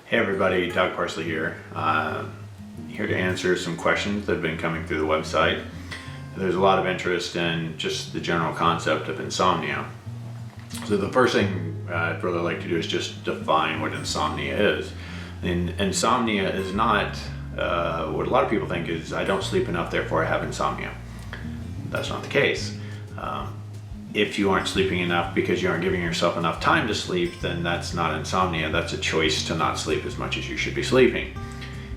Hey everybody, Doug Parsley here. Here to answer some questions that have been coming through the website. There's a lot of interest in just the general concept of insomnia. So the first thing I'd really like to do is just define what insomnia is. And insomnia is not what a lot of people think is I don't sleep enough, therefore I have insomnia. That's not the case. If you aren't sleeping enough because you aren't giving yourself enough time to sleep, then that's not insomnia. That's a choice to not sleep as much as you should be sleeping.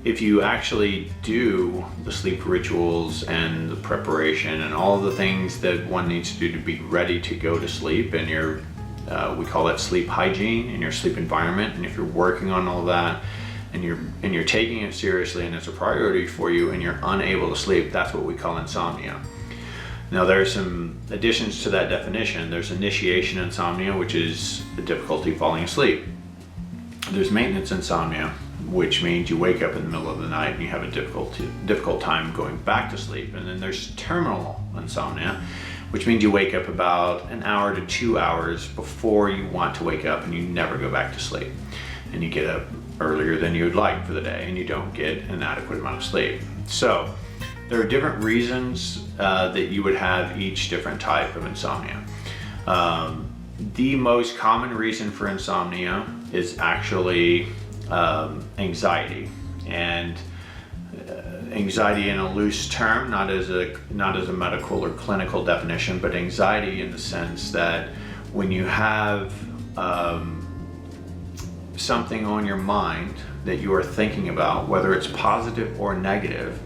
If you actually do the sleep rituals and the preparation and all the things that one needs to do to be ready to go to sleep, and we call that sleep hygiene in your sleep environment, and if you're working on all that and you're taking it seriously and it's a priority for you and you're unable to sleep, that's what we call insomnia. Now there are some additions to that definition. There's initiation insomnia, which is the difficulty falling asleep. There's maintenance insomnia, which means you wake up in the middle of the night and you have a difficult time going back to sleep. And then there's terminal insomnia, which means you wake up about an hour to 2 hours before you want to wake up and you never go back to sleep. And you get up earlier than you would like for the day and you don't get an adequate amount of sleep. So there are different reasons that you would have each different type of insomnia. The most common reason for insomnia is actually anxiety, and anxiety in a loose term, not as a medical or clinical definition, but anxiety in the sense that when you have something on your mind that you are thinking about, whether it's positive or negative,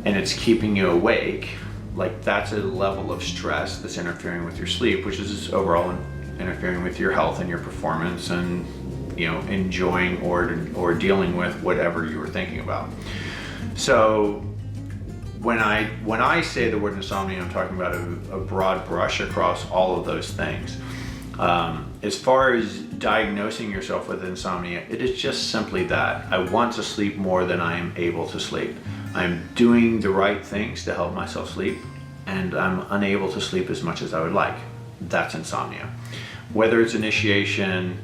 and it's keeping you awake, like that's a level of stress that's interfering with your sleep, which is overall interfering with your health and your performance and enjoying or dealing with whatever you were thinking about. So when I say the word insomnia, I'm talking about a broad brush across all of those things. As far as diagnosing yourself with insomnia, it is just simply that I want to sleep more than I am able to sleep. I'm doing the right things to help myself sleep, and I'm unable to sleep as much as I would like. That's insomnia. Whether it's initiation,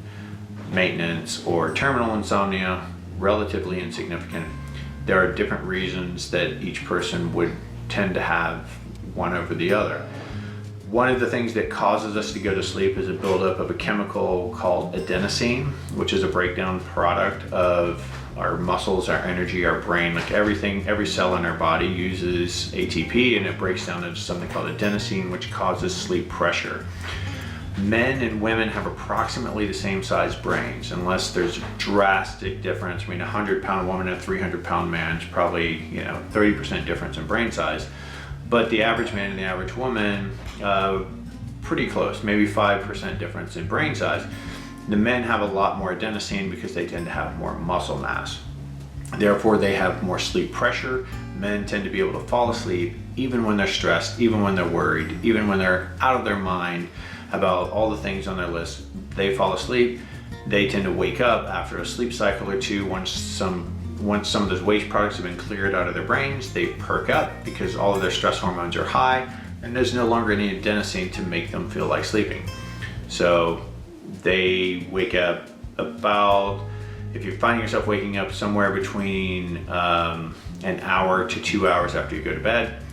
maintenance, or terminal insomnia, relatively insignificant. There are different reasons that each person would tend to have one over the other. One of the things that causes us to go to sleep is a buildup of a chemical called adenosine, which is a breakdown product of our muscles, our energy, our brain, like everything, every cell in our body uses ATP, and it breaks down into something called adenosine, which causes sleep pressure. Men and women have approximately the same size brains, unless there's a drastic difference. I mean, a 100-pound woman and a 300-pound man is probably 30% difference in brain size. But the average man and the average woman, pretty close, maybe 5% difference in brain size. The men have a lot more adenosine because they tend to have more muscle mass. Therefore, they have more sleep pressure. Men tend to be able to fall asleep even when they're stressed, even when they're worried, even when they're out of their mind about all the things on their list. They fall asleep. They tend to wake up after a sleep cycle or two. Once some of those waste products have been cleared out of their brains, they perk up because all of their stress hormones are high, and there's no longer any adenosine to make them feel like sleeping. So they wake up about, if you're finding yourself waking up somewhere between an hour to 2 hours after you go to bed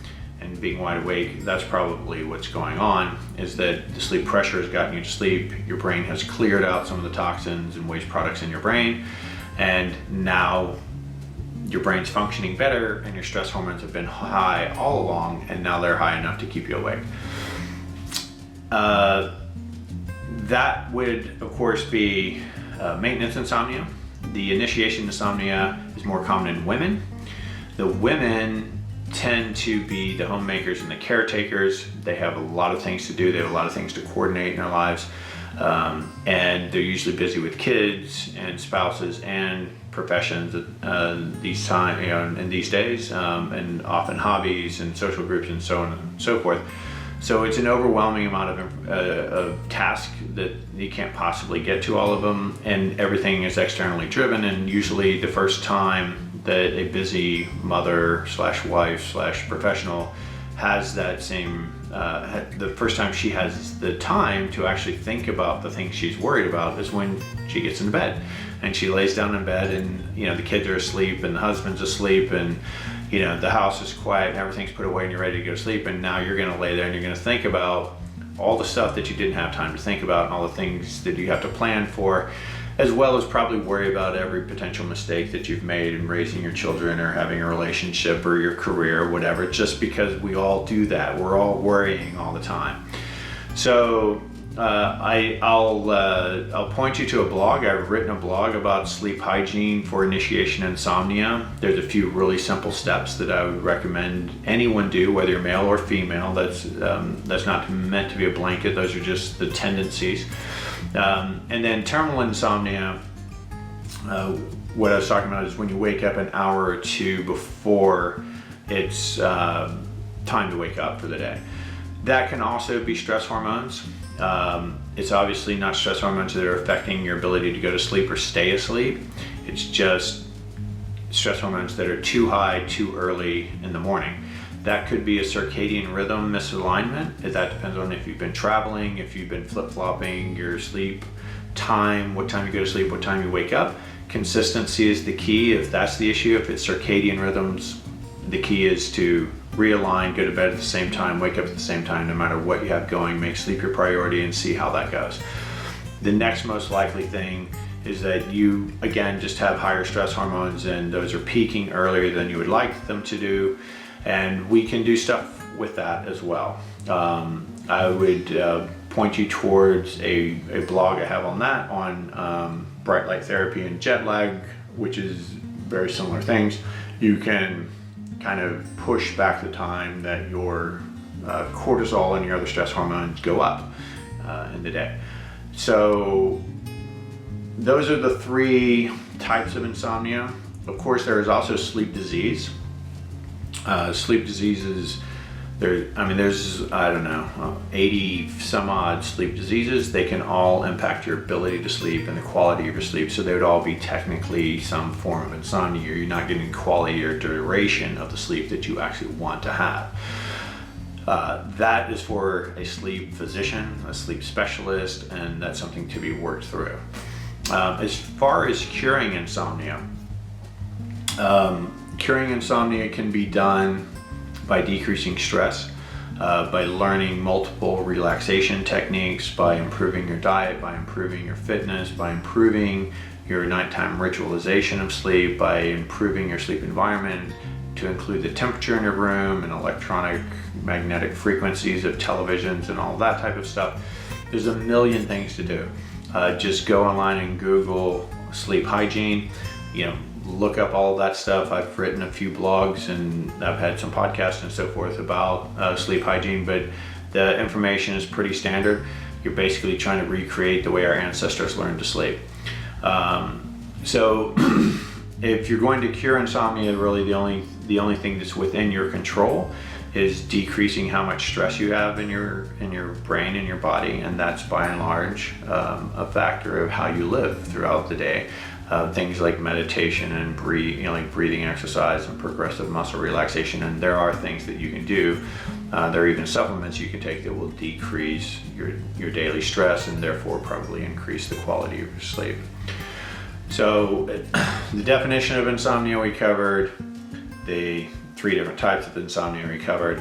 and being wide awake, that's probably what's going on, is that the sleep pressure has gotten you to sleep. Your brain has cleared out some of the toxins and waste products in your brain, and now your brain's functioning better, and your stress hormones have been high all along, and now they're high enough to keep you awake. That would, of course, be maintenance insomnia. The initiation insomnia is more common in women. The women tend to be the homemakers and the caretakers. They have a lot of things to do. They have a lot of things to coordinate in their lives. And they're usually busy with kids and spouses and professions in these days, and often hobbies and social groups and so on and so forth. So it's an overwhelming amount of tasks that you can't possibly get to all of them, and everything is externally driven. And usually the first time that a busy mother slash wife slash professional has that same, the first time she has the time to actually think about the things she's worried about is when she gets into bed. and she lays down in bed, and the kids are asleep and the husband's asleep, and the house is quiet and everything's put away and you're ready to go to sleep, and now you're going to lay there and you're going to think about all the stuff that you didn't have time to think about and all the things that you have to plan for, as well as probably worry about every potential mistake that you've made in raising your children or having a relationship or your career or whatever, just because we all do that. We're all worrying all the time. So I'll point you to a blog. I've written a blog about sleep hygiene for initiation insomnia. There's a few really simple steps that I would recommend anyone do, whether you're male or female. That's not meant to be a blanket. Those are just the tendencies. And then terminal insomnia, what I was talking about is when you wake up an hour or two before it's time to wake up for the day. That can also be stress hormones. It's obviously not stress hormones that are affecting your ability to go to sleep or stay asleep. It's just stress hormones that are too high too early in the morning. That could be a circadian rhythm misalignment. That depends on if you've been traveling, if you've been flip-flopping your sleep time, what time you go to sleep, what time you wake up. Consistency is the key if that's the issue. If it's circadian rhythms, the key is to realign, go to bed at the same time, wake up at the same time, no matter what you have going, make sleep your priority and see how that goes. The next most likely thing is that you, again, just have higher stress hormones and those are peaking earlier than you would like them to do. And we can do stuff with that as well. I would point you towards a blog I have on that, on bright light therapy and jet lag, which is very similar things. You can kind of push back the time that your cortisol and your other stress hormones go up in the day. So those are the three types of insomnia. Of course, there is also sleep disease. Sleep diseases, there's 80 some odd sleep diseases. They can all impact your ability to sleep and the quality of your sleep. So they would all be technically some form of insomnia. You're not getting quality or duration of the sleep that you actually want to have. That is for a sleep physician, a sleep specialist, and that's something to be worked through. As far as curing insomnia, curing insomnia can be done by decreasing stress, by learning multiple relaxation techniques, by improving your diet, by improving your fitness, by improving your nighttime ritualization of sleep, by improving your sleep environment to include the temperature in your room and electronic magnetic frequencies of televisions and all that type of stuff. There's a million things to do. Just go online and Google sleep hygiene, look up all of that stuff. I've written a few blogs and I've had some podcasts and so forth about sleep hygiene, but the information is pretty standard. You're basically trying to recreate the way our ancestors learned to sleep. So if you're going to cure insomnia, really the only thing that's within your control is decreasing how much stress you have in your brain and your body, and that's by and large a factor of how you live throughout the day. Things like meditation and breathing exercise and progressive muscle relaxation, and there are things that you can do. There are even supplements you can take that will decrease your daily stress and therefore probably increase the quality of your sleep. So the definition of insomnia we covered, the 3 different types of insomnia we covered.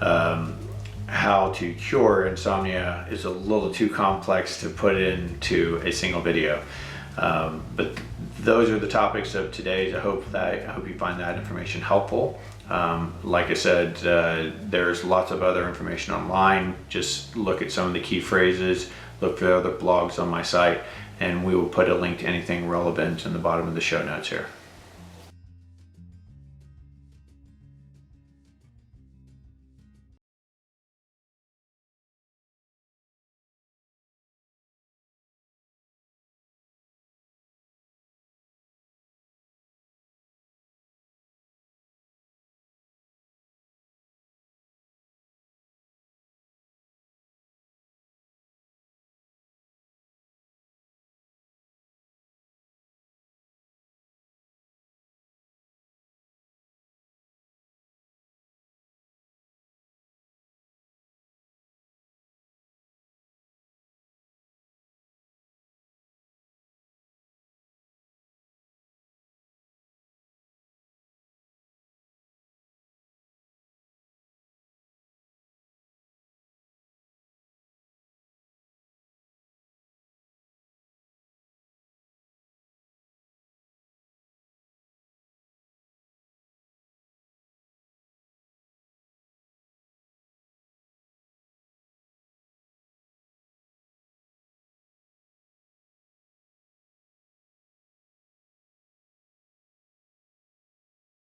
How to cure insomnia is a little too complex to put into a single video. But those are the topics of today. I hope you find that information helpful. Like I said, there's lots of other information online. Just look at some of the key phrases, look for other blogs on my site, and we will put a link to anything relevant in the bottom of the show notes here.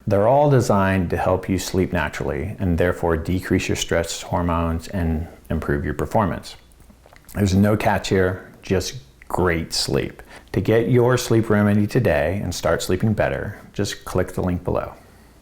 They're all designed to help you sleep naturally and therefore decrease your stress hormones and improve your performance. There's no catch here, just great sleep. To get your sleep remedy today and start sleeping better, just click the link below.